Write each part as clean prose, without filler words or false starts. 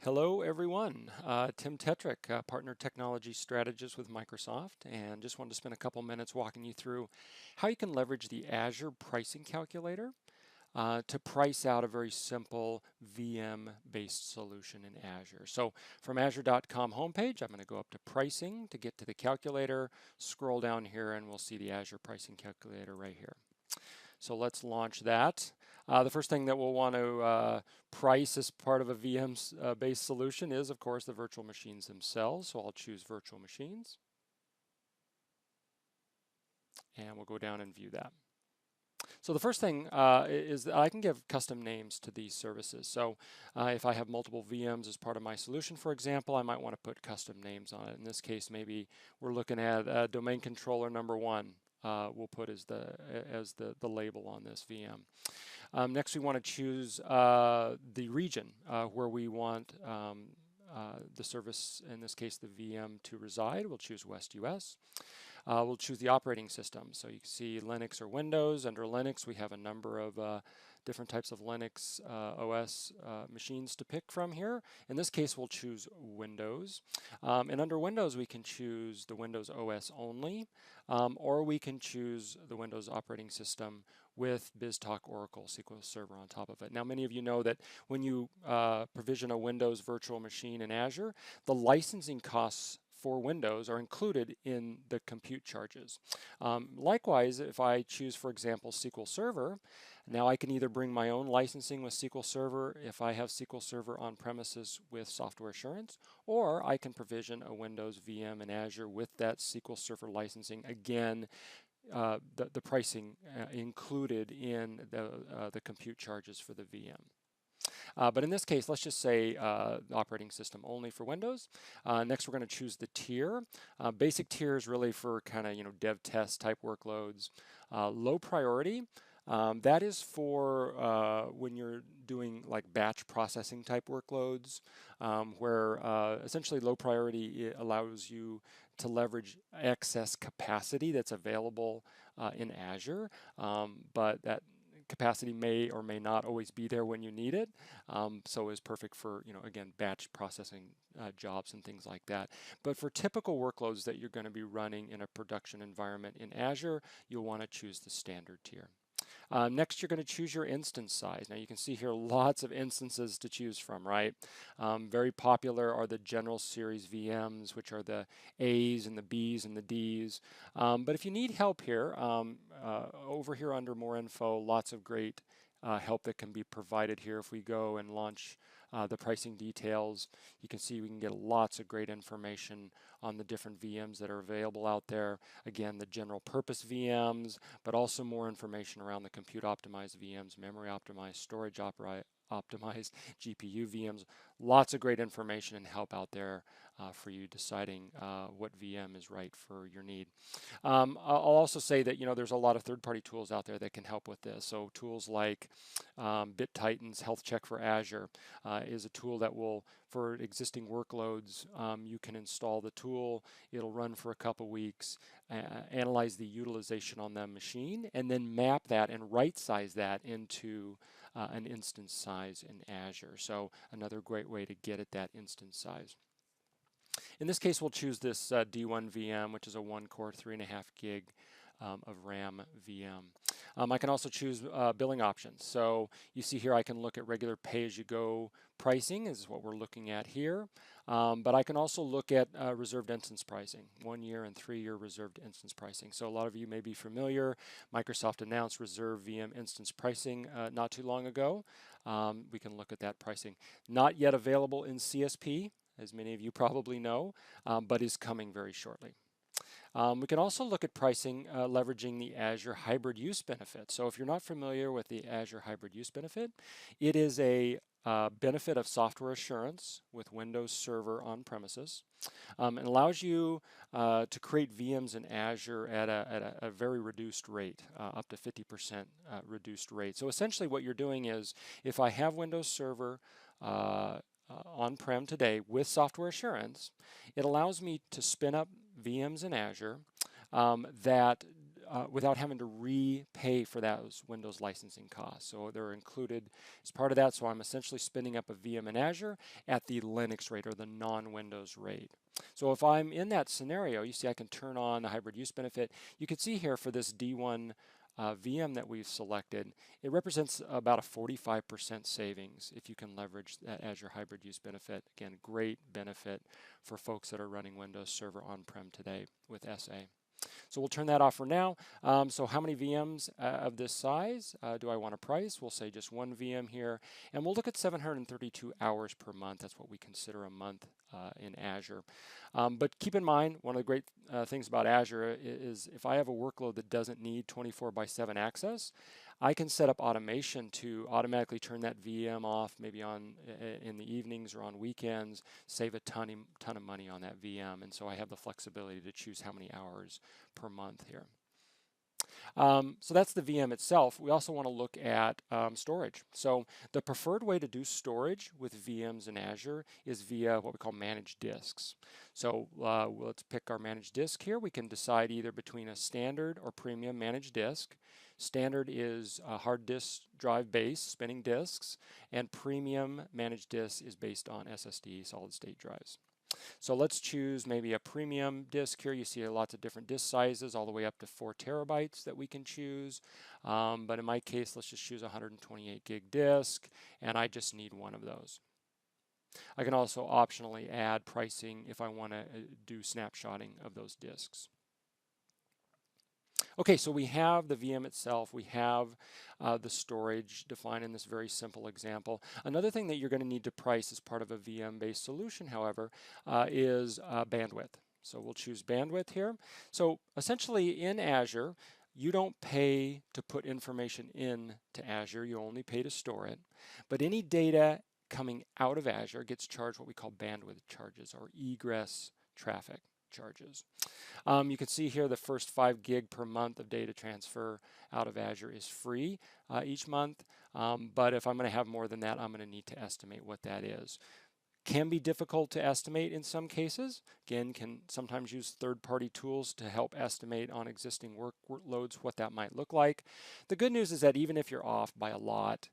Hello, everyone. Tim Tetrick, Partner Technology Strategist with Microsoft, and just wanted to spend a couple minutes walking you through how you can leverage the Azure Pricing Calculator to price out a very simple VM-based solution in Azure. So from Azure.com homepage, I'm going to go up to Pricing to get to the calculator, scroll down here, and we'll see the Azure Pricing Calculator right here. So let's launch that. The first thing that we'll want to price as part of a VM-based solution is, of course, the virtual machines themselves. So I'll choose virtual machines. And we'll go down and view that. So the first thing is that I can give custom names to these services. So if I have multiple VMs as part of my solution, for example, I might want to put custom names on it. In this case, maybe we're looking at domain controller number 1. We'll put as the label on this VM. Next, we want to choose the region where we want the service, in this case the VM, to reside. We'll choose West US. We'll choose the operating system. So you can see Linux or Windows. Under Linux, we have a number of different types of Linux OS machines to pick from here. In this case, we'll choose Windows. And under Windows, we can choose the Windows OS only, or we can choose the Windows operating system with BizTalk Oracle SQL Server on top of it. Now, many of you know that when you provision a Windows virtual machine in Azure, the licensing costs for Windows are included in the compute charges. Likewise, if I choose, for example, SQL Server, now I can either bring my own licensing with SQL Server if I have SQL Server on premises with software assurance, or I can provision a Windows VM in Azure with that SQL Server licensing. Again, the pricing included in the compute charges for the VM. But in this case, let's just say operating system only for Windows. Next, we're going to choose the tier. Basic tier is really for kind of dev test type workloads. Low priority, that is for when you're doing like batch processing type workloads, where essentially low priority allows you to leverage excess capacity that's available in Azure, but that capacity may or may not always be there when you need it, so is perfect for again batch processing jobs and things like that. But for typical workloads that you're going to be running in a production environment in Azure, you'll want to choose the standard tier. Next, you're going to choose your instance size. Now you can see here lots of instances to choose from, right? Very popular are the general series VMs, which are the A's and the B's and the D's. But if you need help here, over here under more info, lots of great help that can be provided here. If we go and launch the pricing details, you can see we can get lots of great information on the different VMs that are available out there. Again, the general purpose VMs, but also more information around the compute optimized VMs, memory optimized, storage optimized, GPU VMs. Lots of great information and help out there for you deciding what VM is right for your need. I'll also say that there's a lot of third-party tools out there that can help with this. So tools like BitTitan's Health Check for Azure is a tool that will, for existing workloads, you can install the tool. It'll run for a couple weeks, analyze the utilization on the machine, and then map that and right-size that into an instance size in Azure. So another great way to get at that instance size. In this case, we'll choose this D1 VM, which is a 1-core, 3.5 gig of RAM VM. I can also choose billing options. So you see here I can look at regular pay-as-you-go pricing, is what we're looking at here. But I can also look at reserved instance pricing, 1-year and 3-year reserved instance pricing. So a lot of you may be familiar. Microsoft announced reserved VM instance pricing not too long ago. We can look at that pricing. Not yet available in CSP, as many of you probably know, but is coming very shortly. We can also look at pricing leveraging the Azure Hybrid Use Benefit. So if you're not familiar with the Azure Hybrid Use Benefit, it is a benefit of software assurance with Windows Server on premises. It allows you to create VMs in Azure at a very reduced rate, up to 50% reduced rate. So essentially what you're doing is, if I have Windows Server on-prem today with software assurance, it allows me to spin up VMs in Azure that without having to repay for those Windows licensing costs. So they're included as part of that. So I'm essentially spinning up a VM in Azure at the Linux rate or the non-Windows rate. So if I'm in that scenario, you see I can turn on the hybrid use benefit. You can see here for this D1 VM that we've selected, it represents about a 45% savings if you can leverage that Azure hybrid use benefit. Again, great benefit for folks that are running Windows Server on-prem today with SA. So we'll turn that off for now. So how many VMs of this size do I want to price? We'll say just one VM here, and we'll look at 732 hours per month. That's what we consider a month in Azure. But keep in mind, one of the great things about Azure is if I have a workload that doesn't need 24/7 access, I can set up automation to automatically turn that VM off, maybe on in the evenings or on weekends, save a ton of money on that VM, and so I have the flexibility to choose how many hours per month here. So that's the VM itself. We also want to look at storage. So the preferred way to do storage with VMs in Azure is via what we call managed disks. So let's pick our managed disk here. We can decide either between a standard or premium managed disk. Standard is hard disk drive based spinning disks, and premium managed disk is based on SSD solid state drives. So let's choose maybe a premium disk here. You see lots of different disk sizes all the way up to 4 terabytes that we can choose. But in my case, let's just choose a 128 gig disk, and I just need one of those. I can also optionally add pricing if I want to do snapshotting of those disks. Okay, so we have the VM itself, we have the storage defined in this very simple example. Another thing that you're going to need to price as part of a VM-based solution, however, is bandwidth. So we'll choose bandwidth here. So essentially in Azure, you don't pay to put information into Azure, you only pay to store it. But any data coming out of Azure gets charged what we call bandwidth charges or egress traffic charges. You can see here the first 5 gig per month of data transfer out of Azure is free each month, but if I'm going to have more than that, I'm going to need to estimate what that is. Can be difficult to estimate in some cases. Again, can sometimes use third-party tools to help estimate on existing workloads what that might look like. The good news is that even if you're off by a lot,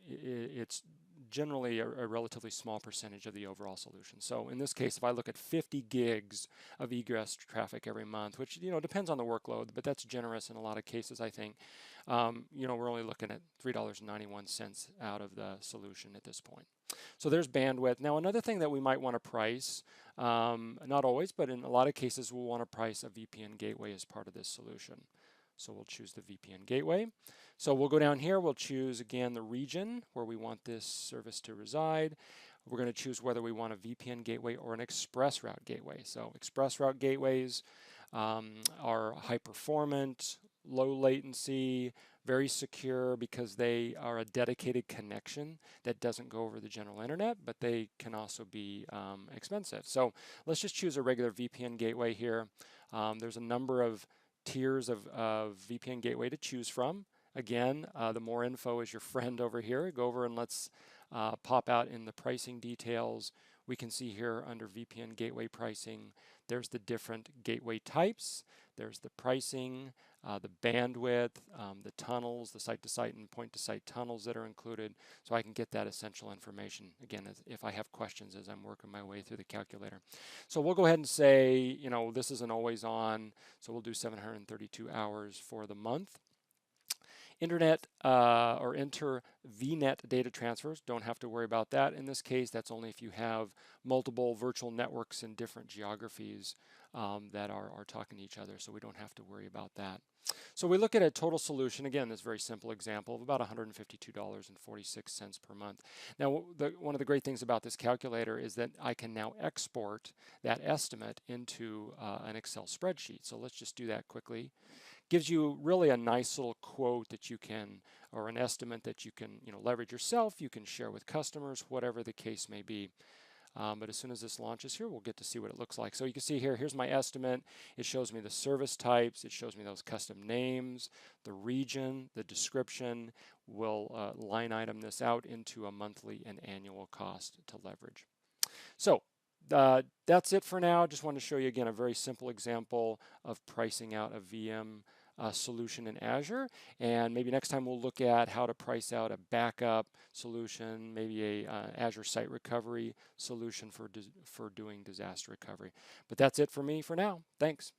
it's generally a relatively small percentage of the overall solution. So in this case, if I look at 50 gigs of egress traffic every month, which depends on the workload, but that's generous in a lot of cases, I think. We're only looking at $3.91 out of the solution at this point. So there's bandwidth. Now another thing that we might want to price, not always, but in a lot of cases, we'll want to price a VPN gateway as part of this solution. So we'll choose the VPN gateway. So we'll go down here, we'll choose again the region where we want this service to reside. We're going to choose whether we want a VPN gateway or an express route gateway. So express route gateways are high performant, low latency, very secure because they are a dedicated connection that doesn't go over the general internet, but they can also be expensive. So let's just choose a regular VPN gateway here. There's a number of tiers of VPN gateway to choose from. Again, the more info is your friend over here. Go over and let's pop out in the pricing details. We can see here under VPN gateway pricing, there's the different gateway types. There's the pricing, the bandwidth, the tunnels, the site-to-site and point-to-site tunnels that are included. So I can get that essential information, again, if I have questions as I'm working my way through the calculator. So we'll go ahead and say, this is an always on, so we'll do 732 hours for the month. Internet or inter-VNet data transfers, don't have to worry about that in this case. That's only if you have multiple virtual networks in different geographies that are talking to each other, so we don't have to worry about that. So we look at a total solution, again, this very simple example of about $152.46 per month. Now, one of the great things about this calculator is that I can now export that estimate into an Excel spreadsheet. So let's just do that quickly. Gives you really a nice little quote that you can, or an estimate that you can, leverage yourself, you can share with customers, whatever the case may be. But as soon as this launches here, we'll get to see what it looks like. So you can see here, here's my estimate. It shows me the service types. It shows me those custom names, the region, the description. We'll line item this out into a monthly and annual cost to leverage. So that's it for now. Just wanted to show you again a very simple example of pricing out a VM solution in Azure, and maybe next time we'll look at how to price out a backup solution, maybe a Azure Site Recovery solution for doing disaster recovery. But that's it for me for now. Thanks.